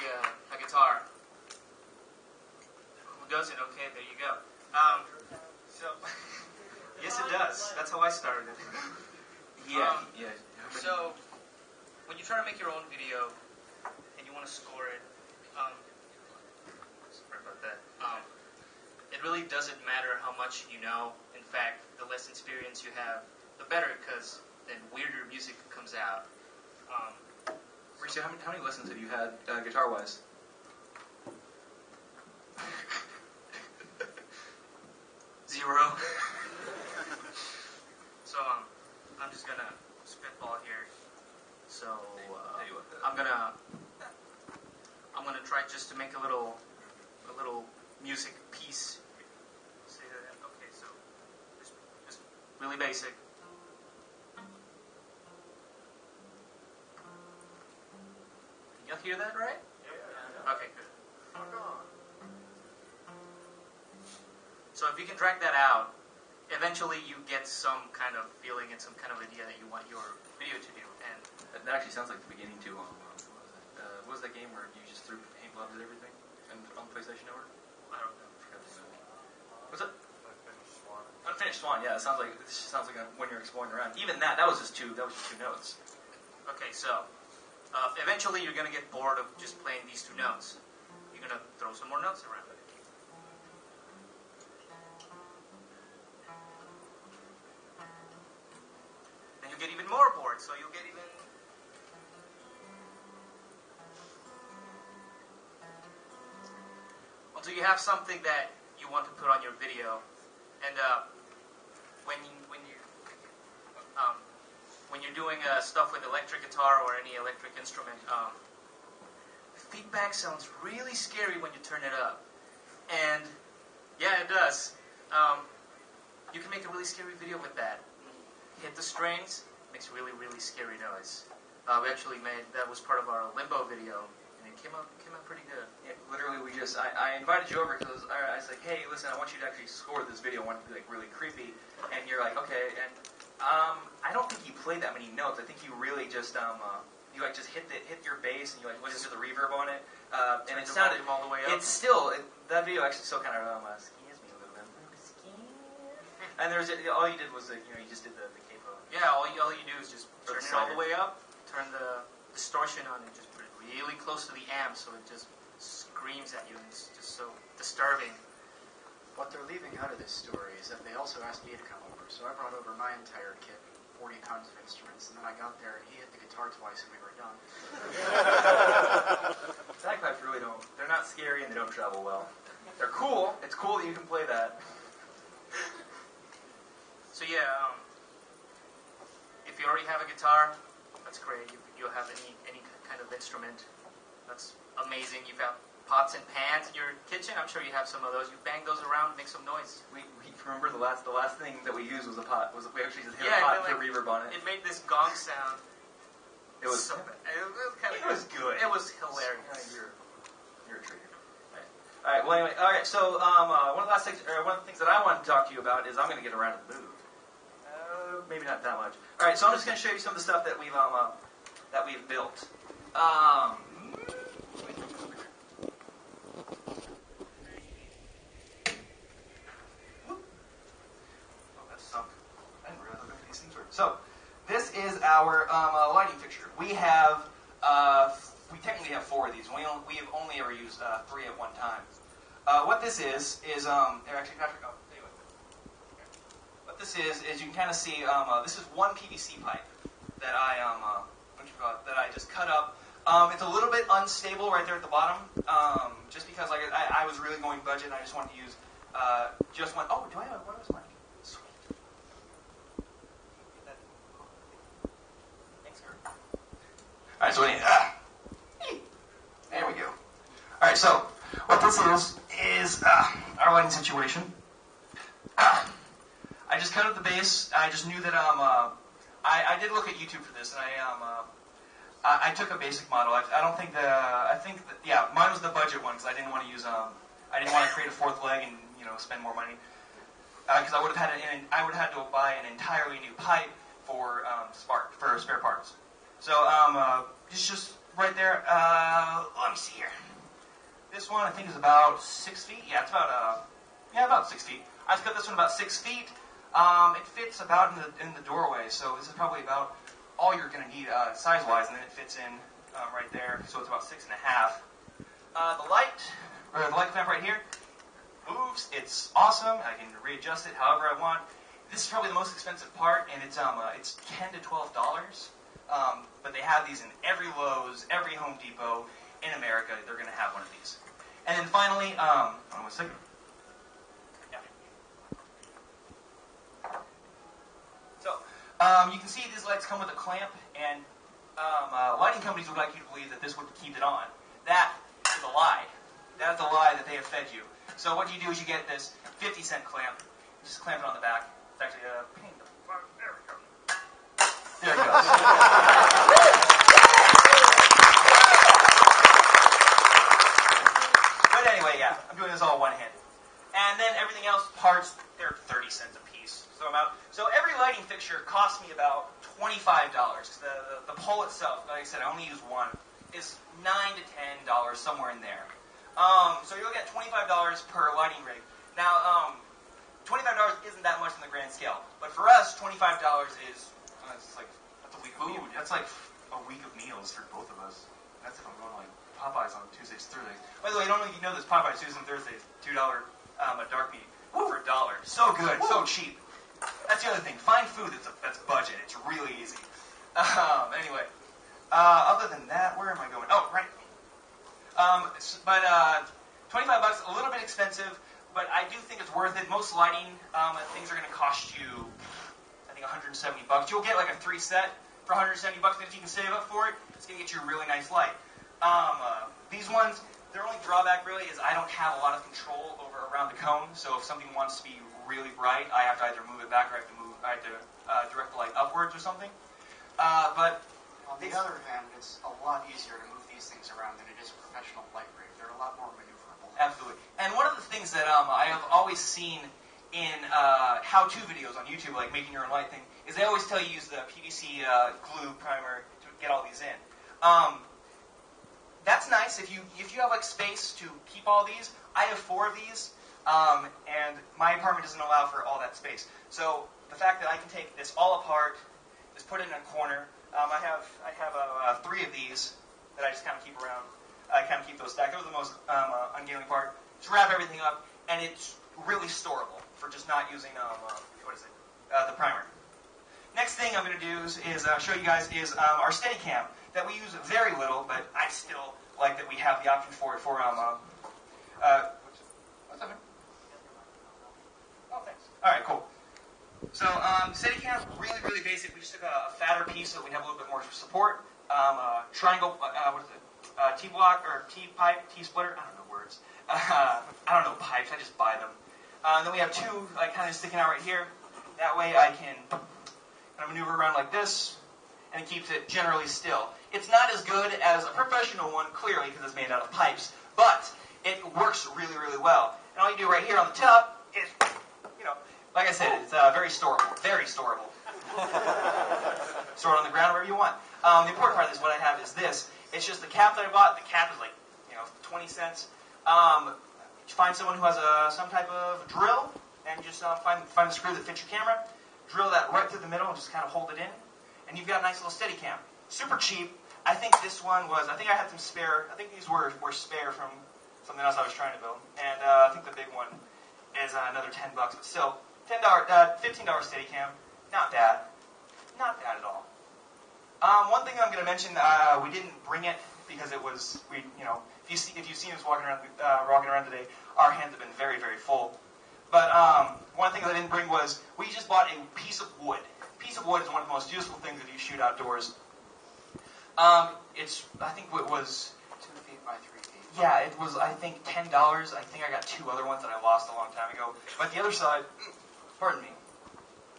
a guitar. Who doesn't? Okay, there you go. So, yes, it does. That's how I started it. Yeah. So, when you try to make your own video and you want to score it, sorry about that. It really doesn't matter how much you know. In fact, the less experience you have, the better, because then weirder music comes out. Richie, how many lessons have you had guitar-wise? Zero. So I'm just gonna spitball here. So I'm gonna try just to make a little music piece. Say that. Okay, so just really basic. Y'all hear that, right? Yeah. Okay, good. So if you can drag that out, eventually you get some kind of feeling and some kind of idea that you want your video to do. And that actually sounds like the beginning to what was that game where you just threw paint globs at everything and on PlayStation Network? I don't know. What's it? Unfinished Swan. Yeah, it sounds like when you're exploring around. Even that was just two notes. Okay, so eventually you're gonna get bored of just playing these two notes. You're gonna throw some more notes around. Then you get even more bored, so you'll get even. Until you have something that you want to put on your video, and when you're doing stuff with electric guitar or any electric instrument, feedback sounds really scary when you turn it up, and yeah, it does. You can make a really scary video with that. Hit the strings, makes really scary noise. We actually made that was part of our Limbo video. It came out pretty good. Yeah, literally, I invited you over because I was like, hey, listen, I want you to actually score this video. I want it to be like really creepy. And you're like, okay. And I don't think you played that many notes. I think you really just you like just hit your bass and you like listen to the reverb on it. And it sounded all the way up. It's still that video actually still kind of scares me a little bit. And there's all you did was you just did the capo. Yeah, all you do is just turn it all the way up, turn the distortion on, and just put it really close to the amp, so it just screams at you, and it's just so disturbing. What they're leaving out of this story is that they also asked me to come over, so I brought over my entire kit, 40 pounds of instruments, and then I got there and he hit the guitar twice and we were done. Bagpipes really they're not scary and they don't travel well. They're cool. It's cool that you can play that. So yeah, if you already have a guitar, that's great. You'll have any kind of instrument. That's amazing. You've got pots and pans in your kitchen. I'm sure you have some of those. You bang those around, make some noise. We remember the last thing that we used was a pot. We actually just hit a pot and put reverb on it. It made this gong sound. It was good. It was good. It was hilarious. You're a traitor. All right. Well, anyway. All right. So one of the things that I want to talk to you about is I'm going to get around to the move. Maybe not that much. All right. So I'm just going to show you some of the stuff that we've built. Oh, that sunk. I didn't realize how big these things were. So this is our lighting fixture. We technically have 4 of these. We have only ever used 3 at one time. What this is actually Patrick. Oh, anyway. What this is you can kind of see. This is one PVC pipe that I just cut up. It's a little bit unstable right there at the bottom, just because I was really going budget and I just wanted to use just one. Oh, do I have what was mine? Sweet. Thanks, sir. All right, so there we go. All right, so what this is our lighting situation. I just cut up the base. I just knew that I did look at YouTube for this, and I took a basic model. I think that mine was the budget one because I didn't want to use I didn't want to create a 4th leg and spend more money because I would have had to buy an entirely new pipe for spare parts. So it's just right there. Let me see here. This one I think is about 6 feet. Yeah, it's about 6 feet. I just cut this one about 6 feet. It fits about in the doorway, so this is probably about all you're going to need size-wise, and then it fits in right there, so it's about 6.5. The light clamp right here moves. It's awesome. I can readjust it however I want. This is probably the most expensive part, and it's $10 to $12. But they have these in every Lowe's, every Home Depot in America. They're going to have one of these. And then finally, hold on 1 second. Yeah. So you can see these lights come with a clamp, and lighting companies would like you to believe that this would keep it on. That is a lie. That is a lie that they have fed you. So what you do is you get this 50-cent clamp. You just clamp it on the back. It's actually a pain. There we go. There it goes. But anyway, yeah, I'm doing this all one-handed. And then everything else, parts, they're 30 cents a piece. So every lighting fixture costs me about $25. The pole itself, like I said, I only use one, is $9 to $10, somewhere in there. So you're looking at $25 per lighting rig. Now, $25 isn't that much in the grand scale, but for us, $25 is that's a week of food. That's like a week of meals for both of us. That's if I'm going like Popeyes on Tuesdays, Thursdays. By the way, I don't know if you know this. Popeyes Tuesdays and Thursdays, $2 a dark meat for $1. So good, so cheap. That's the other thing. Find food that's budget. It's really easy. Anyway, other than that, where am I going? Oh, right. But $25, a little bit expensive, but I do think it's worth it. Most lighting things are going to cost you, I think, $170. You'll get like a 3 set for $170, and if you can save up for it, it's going to get you a really nice light. These ones, their only drawback really is I don't have a lot of control around the cone, so if something wants to be really bright, I have to either move it back or I have to direct the light upwards or something. But on the other hand, it's a lot easier to move these things around than it is a professional light rig. They're a lot more maneuverable. Absolutely. And one of the things that I have always seen in how-to videos on YouTube, like making your own light thing, is they always tell you use the PVC glue primer to get all these in. That's nice if you have like space to keep all these. I have 4 of these, and my apartment doesn't allow for all that space. So the fact that I can take this all apart, just put it in a corner. I have 3 of these that I just kind of keep around. I kind of keep those stacked. That was the most ungainly part. Just wrap everything up, and it's really storable for just not using the primer. Next thing I'm going to do is show you guys is our Steadicam that we use very little, but I still like that we have the option for it for what's up, man? Oh, thanks. All right, cool. So Steadicam, really, really basic. We just took a fatter piece so that we have a little bit more support. Triangle, T-block or T-pipe, T-splitter. I don't know words. I don't know pipes. I just buy them. Then we have 2 kind of sticking out right here. That way I can kind of maneuver around like this, and it keeps it generally still. It's not as good as a professional one, clearly, because it's made out of pipes, but it works really, really well. And all you do right here on the top is, like I said, it's very storable. Very storable. Store it on the ground wherever you want. The important part of this, what I have is this. It's just the cap that I bought. The cap is like, 20 cents. Find someone who has some type of drill, and just find the screw that fits your camera. Drill that right through the middle and just kind of hold it in. And you've got a nice little Steadicam. Super cheap. I think this one was, I think I had some spare, I think these were spare from something else I was trying to build. And I think the big one is another $10, but still, $15 Steadicam. Not bad. Not bad at all. One thing I'm going to mention, we didn't bring it because it was, if you've seen us walking around today, our hands have been very, very full. But one thing that I didn't bring was we just bought a piece of wood. A piece of wood is one of the most useful things if you shoot outdoors. I think it was 2 feet by 3 feet. Yeah, it was, I think, $10. I think I got 2 other ones that I lost a long time ago. But the other side, pardon me,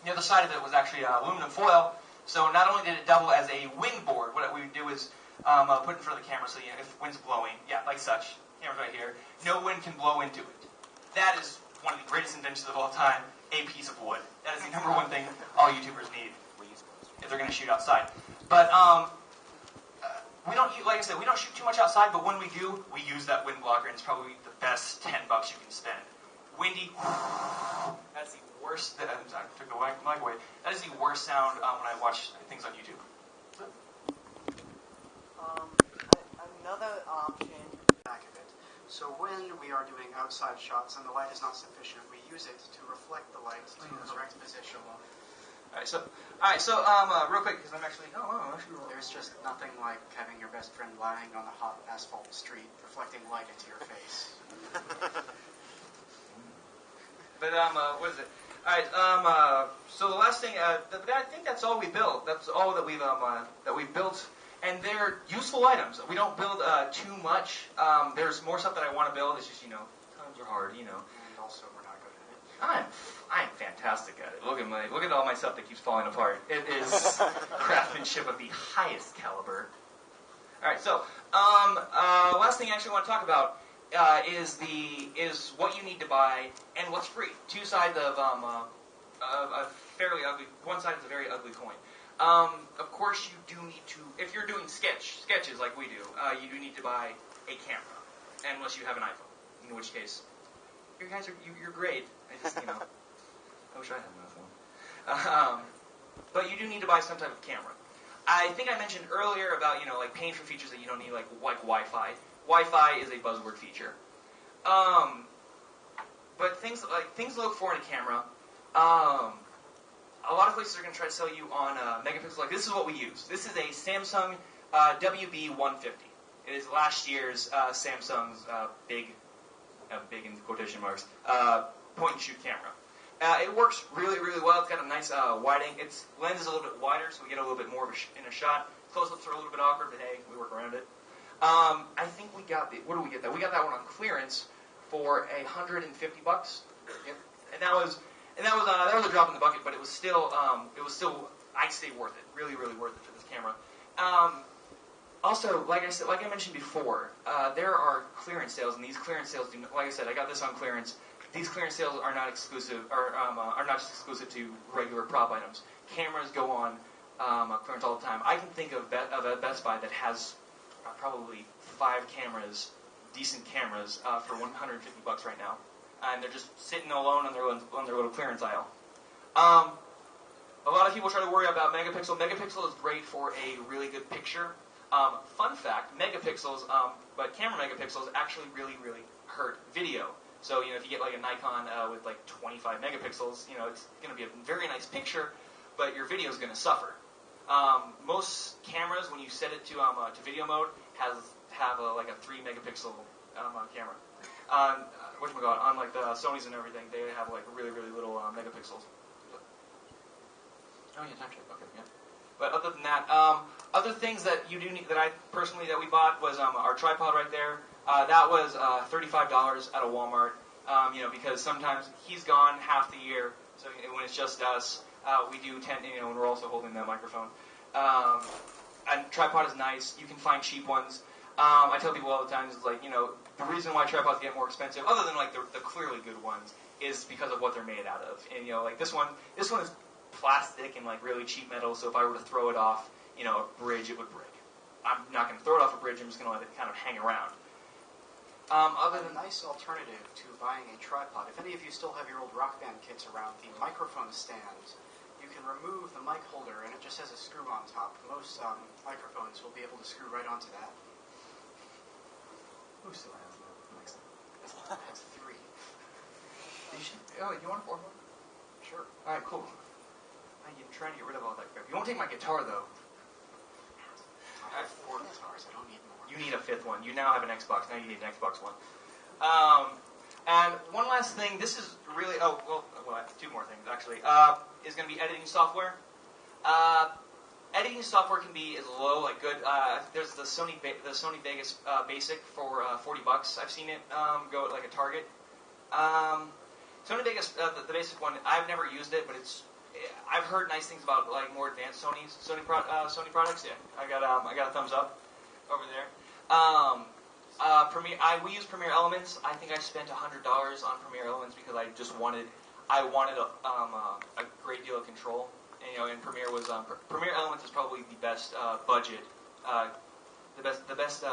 the other side of it was actually aluminum foil. So not only did it double as a wind board, what we would do is put it in front of the camera so if wind's blowing, like such, camera's right here, no wind can blow into it. That is one of the greatest inventions of all time, a piece of wood. That is the number one thing all YouTubers need if they're going to shoot outside. But we don't, like I said, we don't shoot too much outside, but when we do, we use that wind blocker, and it's probably the best $10 you can spend. Windy, that's the worst, I took the mic away, that is the worst sound when I watch things on YouTube. Another option. Back of it. So when we are doing outside shots and the light is not sufficient, we use it to reflect the light to the correct position. Alright, so real quick, because I'm actually, There's just nothing like having your best friend lying on the hot asphalt street, reflecting light into your face. But what is it? All right. So the last thing, I think that's all we built. That's all that we've built, and they're useful items. We don't build too much. There's more stuff that I want to build. It's just times are hard. And also we're not good at it. I'm fantastic at it. Look at all my stuff that keeps falling apart. It is craftsmanship of the highest caliber. All right. So last thing I actually want to talk about. Is what you need to buy and what's free. Two sides of a fairly ugly. One side is a very ugly coin. Of course, you do need to. If you're doing sketches like we do, you do need to buy a camera, unless you have an iPhone. In which case, you guys you're great. I just I wish I had another one. But you do need to buy some type of camera. I think I mentioned earlier about like paying for features that you don't need, like Wi-Fi. Wi-Fi is a buzzword feature. But things to look for in a camera. A lot of places are going to try to sell you on megapixels. Like this is what we use. This is a Samsung WB150. It is last year's Samsung's big in quotation marks, point and shoot camera. It works really, really well. It's got a nice widening. Its lens is a little bit wider, so we get a little bit more of in a shot. Close-ups are a little bit awkward, but hey, we work around it. I think we got what do we get that? We got that one on clearance for $150. Yep. And that was a drop in the bucket, but it was still I'd say worth it. Really, really worth it for this camera. Also, like I mentioned before, there are clearance sales, and these clearance sales do. Like I said, I got this on clearance. These clearance sales are not exclusive, are not just exclusive to regular prop items. Cameras go on clearance all the time. I can think of a Best Buy that has probably 5 cameras, decent cameras, for $150 right now, and they're just sitting alone on their little clearance aisle. A lot of people try to worry about megapixel. Megapixel is great for a really good picture. Fun fact: megapixels, but camera megapixels actually really, really hurt video. So if you get like a Nikon with like 25 megapixels, it's going to be a very nice picture, but your video is going to suffer. Most cameras, when you set it to video mode, have like a 3 megapixel camera. On like the Sonys and everything, they have like really, really little megapixels. Oh yeah, time check. Okay, yeah. But other than that, other things that you do need that we bought was our tripod right there. That was $35 at a Walmart. Because sometimes he's gone half the year, so when it's just us, we do tend, and we're also holding the microphone. And tripod is nice. You can find cheap ones. I tell people all the time, is like, the reason why tripods get more expensive, other than like the clearly good ones, is because of what they're made out of. And like this one is plastic and like really cheap metal. So if I were to throw it off, a bridge, it would break. I'm not going to throw it off a bridge. I'm just going to let it kind of hang around. A nice alternative to buying a tripod, if any of you still have your old Rock Band kits around, the microphone stand, you can remove the mic holder and it just has a screw on top. Most microphones will be able to screw right onto that. Who still has the mic stand? That's 3. You want a 4th one? Sure. Alright, cool. I'm trying to get rid of all that crap. You won't take my guitar, though. I have 4 guitars. I don't need more. You need a 5th one. You now have an Xbox. Now you need an Xbox One. And one last thing. This is really... well, 2 more things, actually. Is going to be editing software. Editing software can be as low, like good. There's the Sony Vegas Basic for $40. I've seen it go at like a Target. Sony Vegas, the basic one, I've never used it, but I've heard nice things about like more advanced Sony products. Yeah, I got a thumbs up over there. Premiere. We use Premiere Elements. I think I spent $100 on Premiere Elements because I wanted a great deal of control. And Premiere was Premiere Elements is probably the best budget the best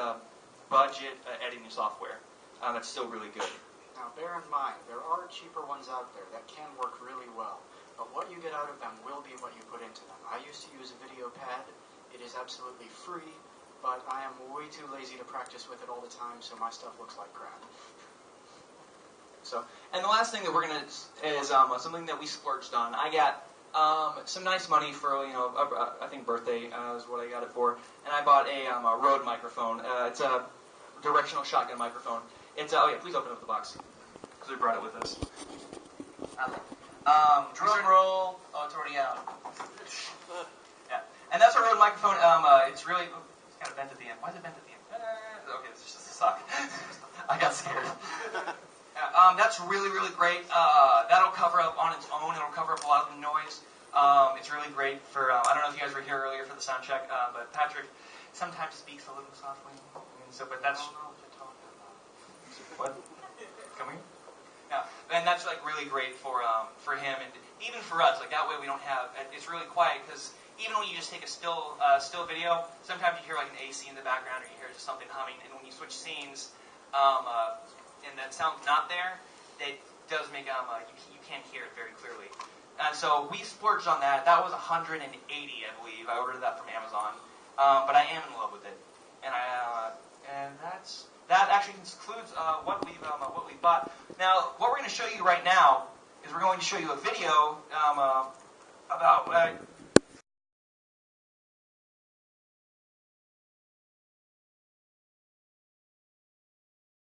budget editing software. That's still really good. Now, bear in mind, there are cheaper ones out there that can work really well, but what you get out of them will be what you put into them. I used to use a video pad. It is absolutely free, but I am way too lazy to practice with it all the time, so my stuff looks like crap. So, and the last thing that we're gonna is something that we splurged on. I got some nice money for I think birthday is what I got it for, and I bought a Rode microphone. It's a directional shotgun microphone. It's oh yeah, please open up the box because we brought it with us. Drum roll. Oh, it's already out. Yeah, and that's a Rode microphone. It's really it's kind of bent at the end. Why is it bent at the end? Okay, it's just a sock. I got scared. That's really, really great. That'll cover up on its own. It'll cover up a lot of the noise. It's really great for, I don't know if you guys were here earlier for the sound check, but Patrick sometimes speaks a little softly. And so, but that's... What? Come here? Yeah, and that's like really great for him and even for us. Like that way we don't have, it's really quiet because even when you just take a still video, sometimes you hear like an AC in the background or you hear just something humming, and when you switch scenes, and that sound's not there, it does make you can't hear it very clearly. And so we splurged on that. That was $180, I believe. I ordered that from Amazon, but I am in love with it. And that actually concludes what we've bought. Now, what we're going to show you right now is we're going to show you a video about